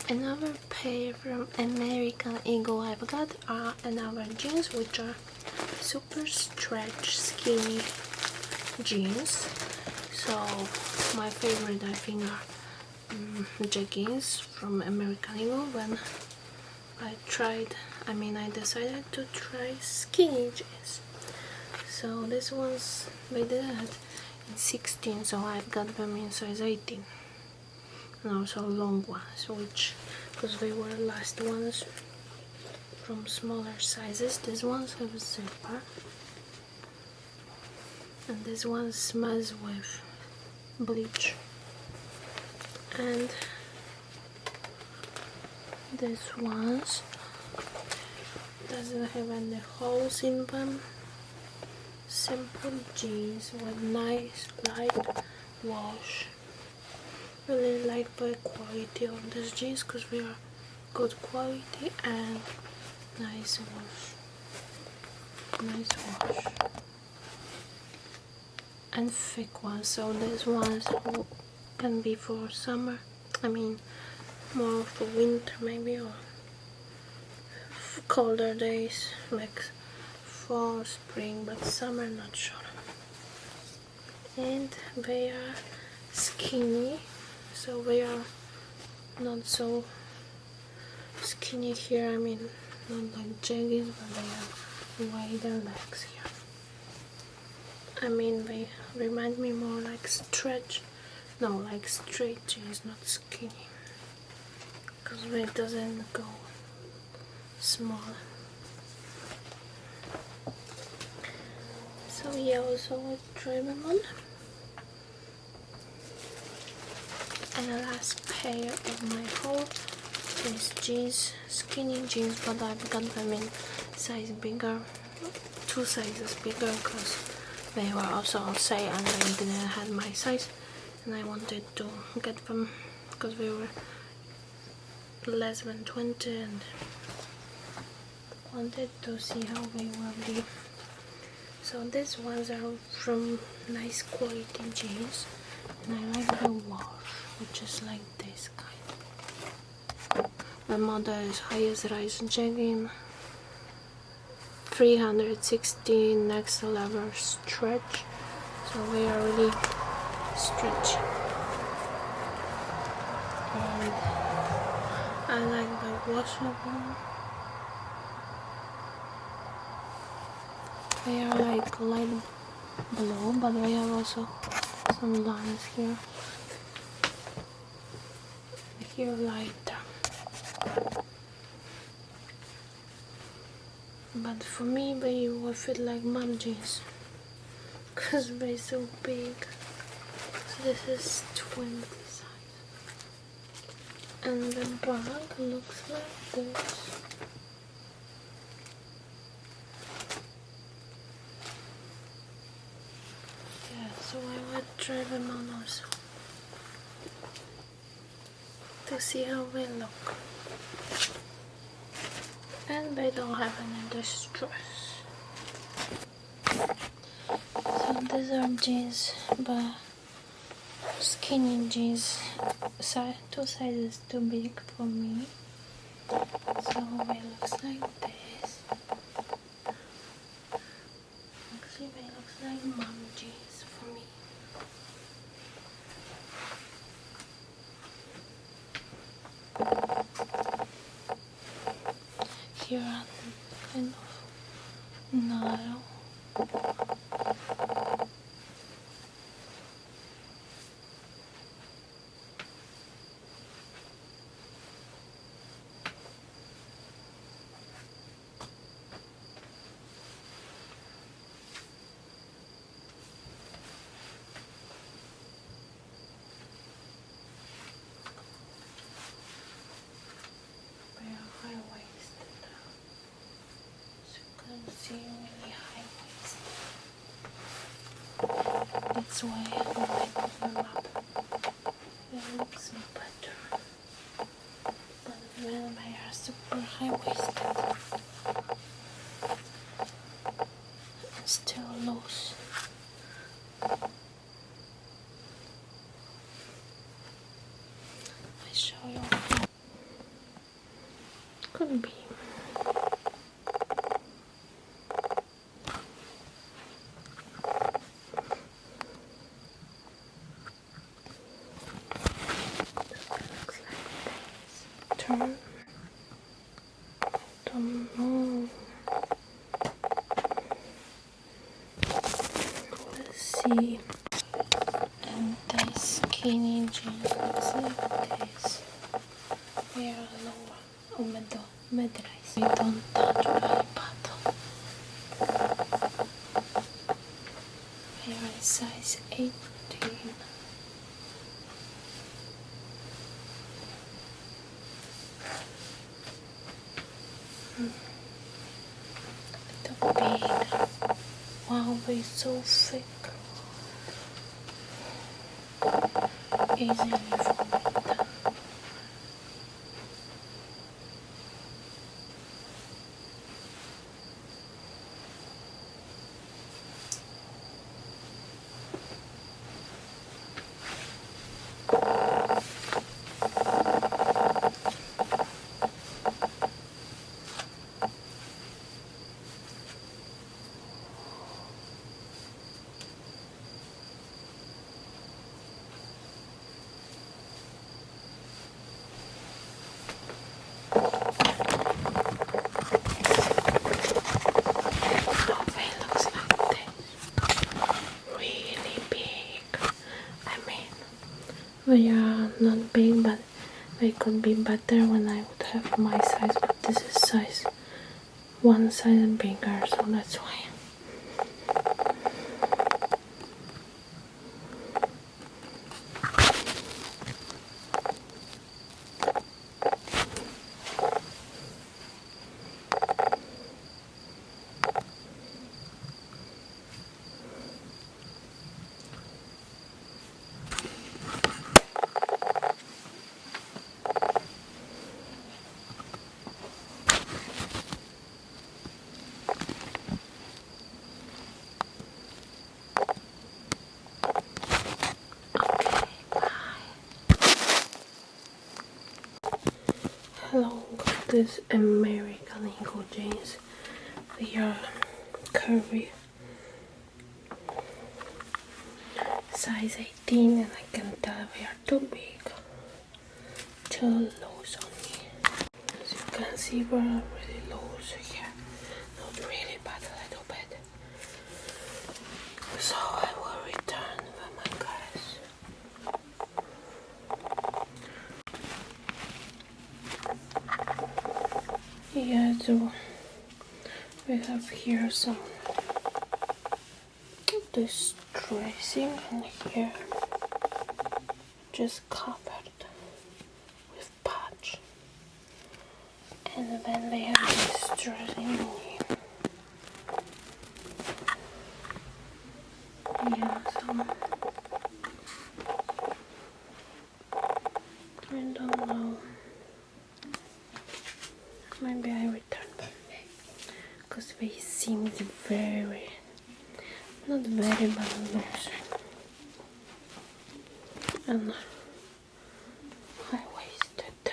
Another pair from American Eagle I've got are another jeans, which are super stretch skinny jeans. So my favorite, I think, are jeggings from American Eagle. When I decided to try skinny jeans. So this ones, they did it in 16, so I've got them in size 18. And also long ones, which, because they were last ones from smaller sizes. These ones have a zipper. And this one smells with bleach. And this ones doesn't have any holes in them. Simple jeans with nice light wash. Really like the quality of these jeans because they are good quality and nice wash. And thick ones, so these ones can be for summer, more for winter maybe, or colder days like fall, spring, but summer not sure. And they are skinny, so they are not so skinny here, not like jeggings, but they have wider legs here. They remind me more like straight jeans, not skinny, because they doesn't go small. So yeah, also let's try them on. And the last pair of my haul is jeans, skinny jeans, but I've got them in size bigger, 2 sizes bigger, because they were also on sale and they didn't have my size, and I wanted to get them because they were less than 20 and wanted to see how they will be. So these ones are from nice quality jeans, and I like the wash, which is like this kind. The model is highest rise jegging, 360 next level stretch, so they are really stretchy. And I like the wash of them. They are like light blue, but they have also some lines here. Here lighter. But for me, they will fit like mom jeans, because they're so big. So this is 20 size. And the bag looks like this. So I will try them on also to see how they look. And they don't have any distress. So these are jeans, but skinny jeans, 2 sizes too big for me. So they looks like this. Actually, they looks like mom jeans for me. Here are kind of narrow. They are high-waisted. So you can see really high-waisted. That's why I like them up. It looks better. But when they are super high-waisted and still loose. I show you. Could be. Turn. Don't know. Let's see. And the skinny jeans looks like this. We are lower. Oh my god, medrais. We don't touch my bottom. Here is size 18. Little big. Wow, it's so thick. Easily fold. They are not big, but they could be better when I would have my size, but this is size one size bigger, so that's why. Hello, got this American Eagle jeans. They are curvy, size 18, and I can tell they are too big, too loose on me. As you can see, they are really loose here, not really, but a little bit. So I will return them, I guess. Yeah, so we have here some distressing, and here just covered with patch, and then they have distressing. Yeah, so I don't know. Maybe I return them because they seemed very, not very, but loose and high-waisted.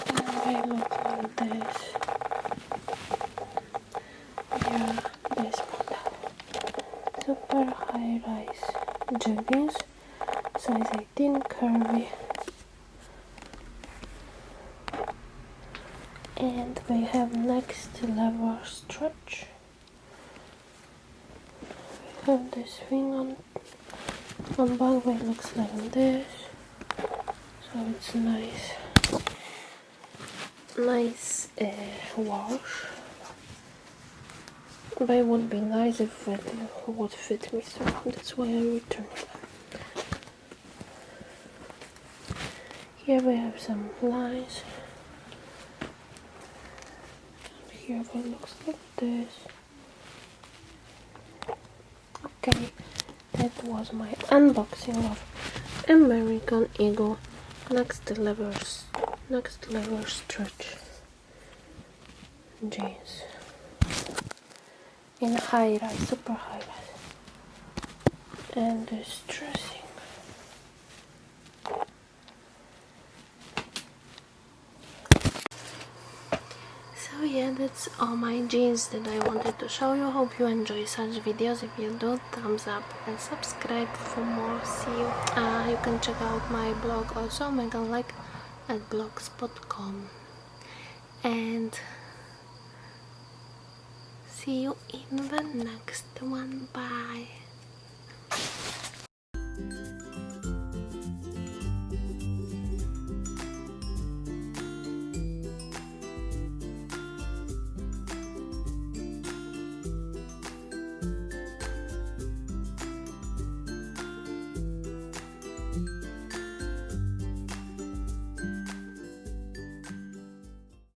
And they look like this. Yeah, this model. Super high-rise jeggings, size 18, curvy. And they have next level stretch. We have this thing on back, it looks like this, so it's nice wash. They would be nice if it would fit me, so that's why I returned them. Here we have some lines. Here it looks like this. Okay, that was my unboxing of American Eagle next level stretch jeans in high rise, super high rise, and this dressing. yeah, that's all my jeans that I wanted to show you. Hope you enjoy such videos. If you do, thumbs up and subscribe for more. See you. You can check out my blog also, Megan Like, at blogspot.com. And see you in the next one. Bye.